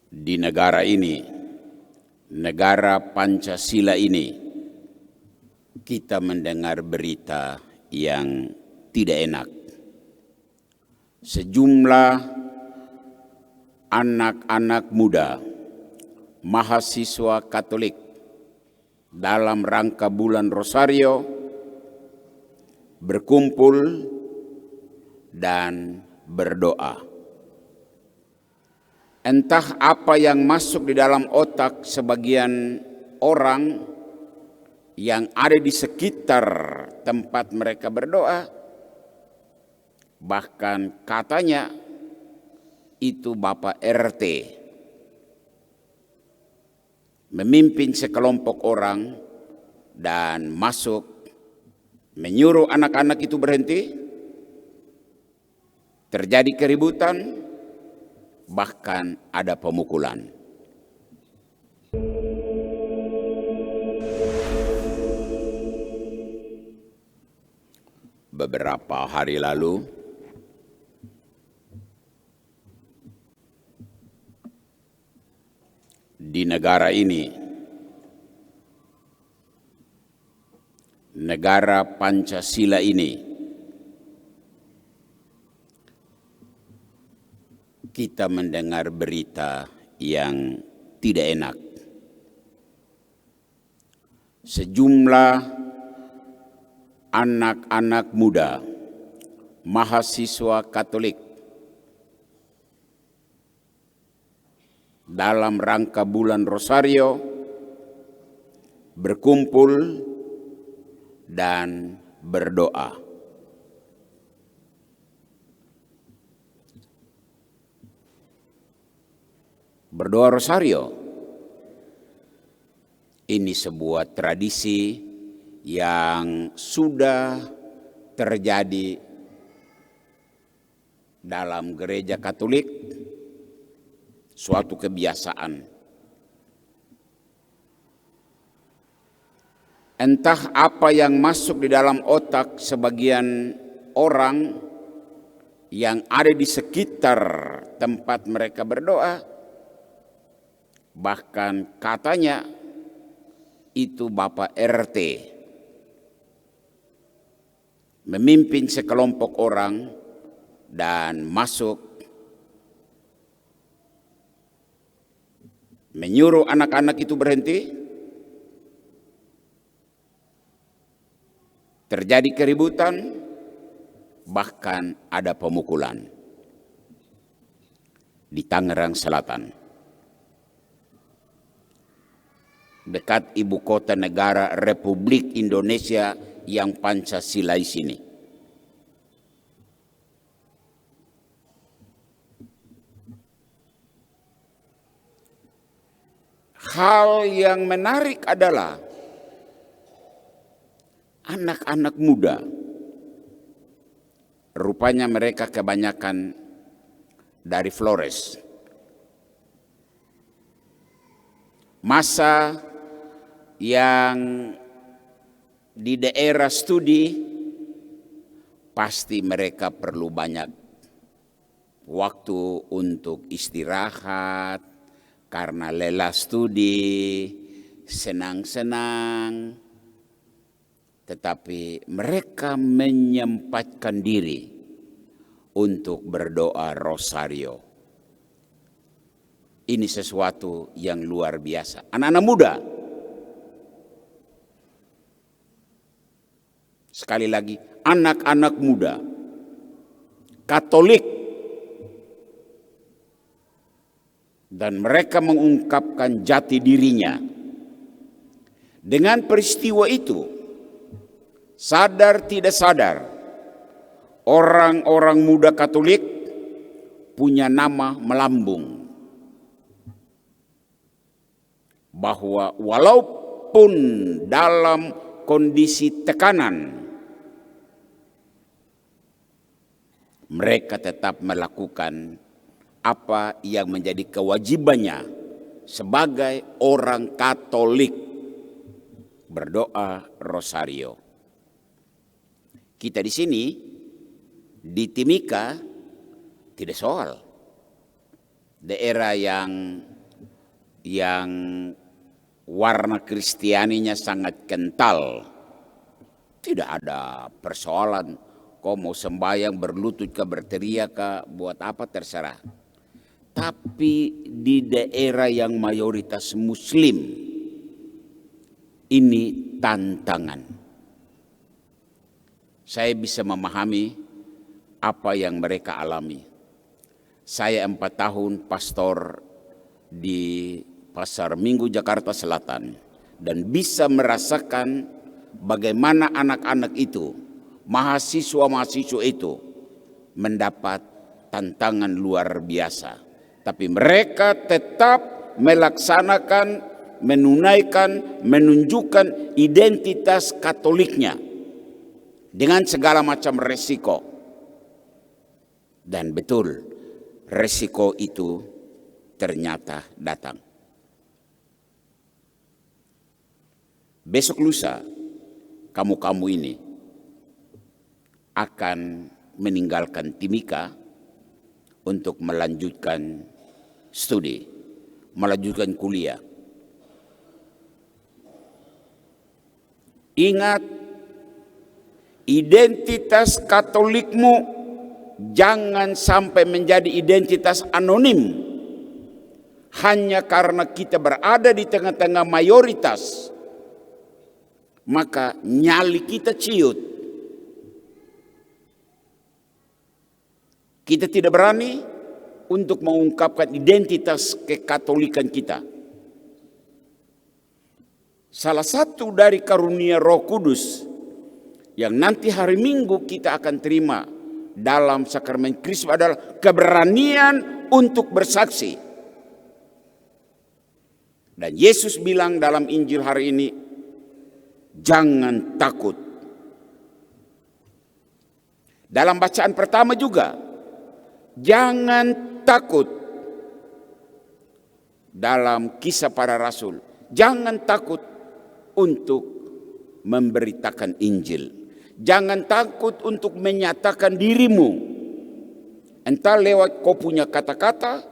Di negara ini, negara Pancasila ini, kita mendengar berita yang tidak enak. Sejumlah anak-anak muda, mahasiswa Katolik dalam rangka bulan Rosario berkumpul dan berdoa. Entah apa yang masuk di dalam otak sebagian orang yang ada di sekitar tempat mereka berdoa, bahkan katanya itu Bapak RT memimpin sekelompok orang dan masuk menyuruh anak-anak itu berhenti, terjadi keributan, bahkan ada pemukulan. Beberapa hari lalu, di negara ini, negara Pancasila ini, kita mendengar berita yang tidak enak. Sejumlah anak-anak muda, mahasiswa Katolik dalam rangka bulan Rosario berkumpul dan berdoa. Berdoa Rosario ini sebuah tradisi yang sudah terjadi dalam gereja Katolik, suatu kebiasaan. Entah apa yang masuk di dalam otak sebagian orang yang ada di sekitar tempat mereka berdoa, bahkan katanya itu Bapak RT memimpin sekelompok orang dan masuk menyuruh anak-anak itu berhenti, terjadi keributan, bahkan ada pemukulan di Tangerang Selatan, dekat ibu kota negara Republik Indonesia yang Pancasilais ini. Hal yang menarik adalah anak-anak muda, rupanya mereka kebanyakan dari Flores. Masa yang di daerah studi pasti mereka perlu banyak waktu untuk istirahat karena lelah studi, senang-senang, tetapi mereka menyempatkan diri untuk berdoa Rosario. Ini sesuatu yang luar biasa. Anak-anak muda, sekali lagi, anak-anak muda Katolik, dan mereka mengungkapkan jati dirinya. Dengan peristiwa itu, sadar tidak sadar, orang-orang muda Katolik punya nama melambung, bahwa walaupun dalam kondisi tekanan, mereka tetap melakukan apa yang menjadi kewajibannya sebagai orang Katolik, berdoa Rosario. Kita di sini di Timika tidak soal daerah yang yang warna Kristianinya sangat kental. Tidak ada persoalan, kau mau sembahyang berlutut kah, berteriak kah, buat apa terserah. Tapi di daerah yang mayoritas Muslim, ini tantangan. Saya bisa memahami apa yang mereka alami. Saya 4 tahun pastor di Pasar Minggu Jakarta Selatan dan bisa merasakan bagaimana anak-anak itu, mahasiswa-mahasiswa itu mendapat tantangan luar biasa. Tapi mereka tetap melaksanakan, menunaikan, menunjukkan identitas Katoliknya dengan segala macam resiko. Dan betul, resiko itu ternyata datang. Besok lusa, kamu-kamu ini akan meninggalkan Timika untuk melanjutkan studi, melanjutkan kuliah. Ingat, identitas Katolikmu jangan sampai menjadi identitas anonim hanya karena kita berada di tengah-tengah mayoritas. Maka nyali kita ciut. Kita tidak berani untuk mengungkapkan identitas kekatolikan kita. Salah satu dari karunia Roh Kudus yang nanti hari Minggu kita akan terima dalam sakramen Kristus adalah keberanian untuk bersaksi. Dan Yesus bilang dalam Injil hari ini, jangan takut. Dalam bacaan pertama juga, jangan takut. Dalam Kisah Para Rasul, jangan takut untuk memberitakan Injil. Jangan takut untuk menyatakan dirimu. Entah lewat kau punya kata-kata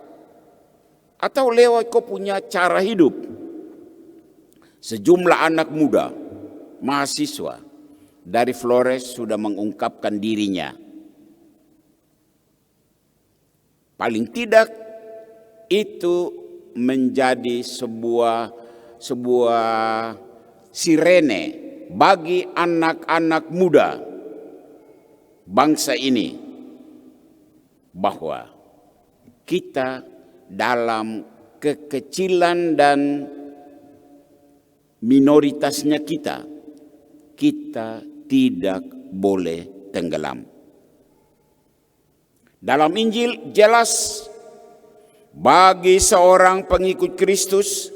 atau lewat kau punya cara hidup. Sejumlah anak muda, mahasiswa dari Flores sudah mengungkapkan dirinya. Paling tidak itu menjadi sebuah sirene bagi anak-anak muda bangsa ini bahwa kita dalam kekecilan dan minoritasnya kita tidak boleh tenggelam. Dalam Injil jelas bagi seorang pengikut Kristus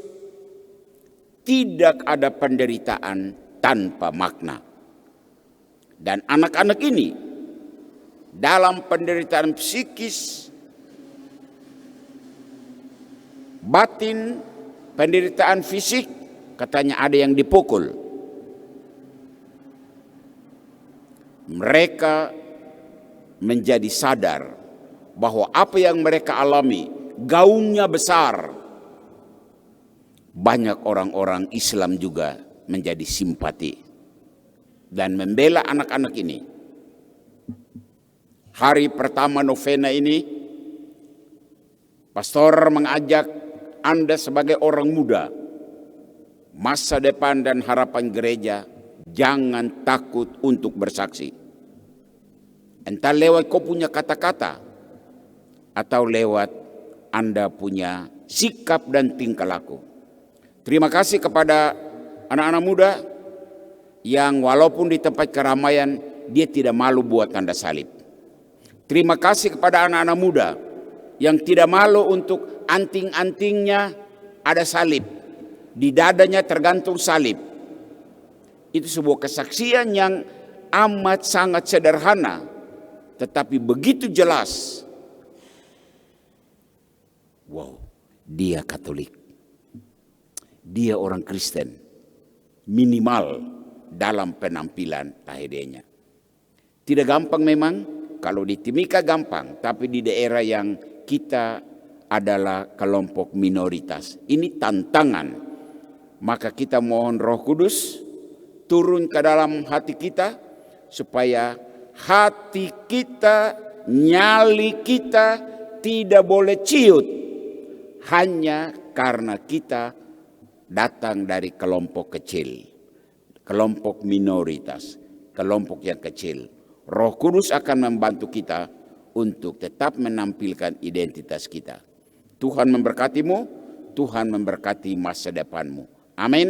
tidak ada penderitaan tanpa makna. Dan anak-anak ini dalam penderitaan psikis, batin, penderitaan fisik, katanya ada yang dipukul. Mereka menjadi sadar bahwa apa yang mereka alami gaungnya besar. Banyak orang-orang Islam juga menjadi simpati dan membela anak-anak ini. Hari pertama novena ini, pastor mengajak Anda sebagai orang muda, masa depan dan harapan gereja, jangan takut untuk bersaksi. Entah lewat kau punya kata-kata atau lewat Anda punya sikap dan tingkah laku. Terima kasih kepada anak-anak muda yang walaupun di tempat keramaian dia tidak malu buat tanda salib. Terima kasih kepada anak-anak muda yang tidak malu untuk anting-antingnya ada salib. Di dadanya tergantung salib. Itu sebuah kesaksian yang amat sangat sederhana, tetapi begitu jelas. Wow, dia Katolik. Dia orang Kristen. Minimal dalam penampilan tahedenya. Tidak gampang memang, kalau di Timika gampang, tapi di daerah yang kita adalah kelompok minoritas. Ini tantangan. Maka kita mohon Roh Kudus turun ke dalam hati kita, supaya hati kita, nyali kita tidak boleh ciut hanya karena kita datang dari kelompok kecil, kelompok minoritas, kelompok yang kecil. Roh Kudus akan membantu kita untuk tetap menampilkan identitas kita. Tuhan memberkatimu, Tuhan memberkati masa depanmu. Amin.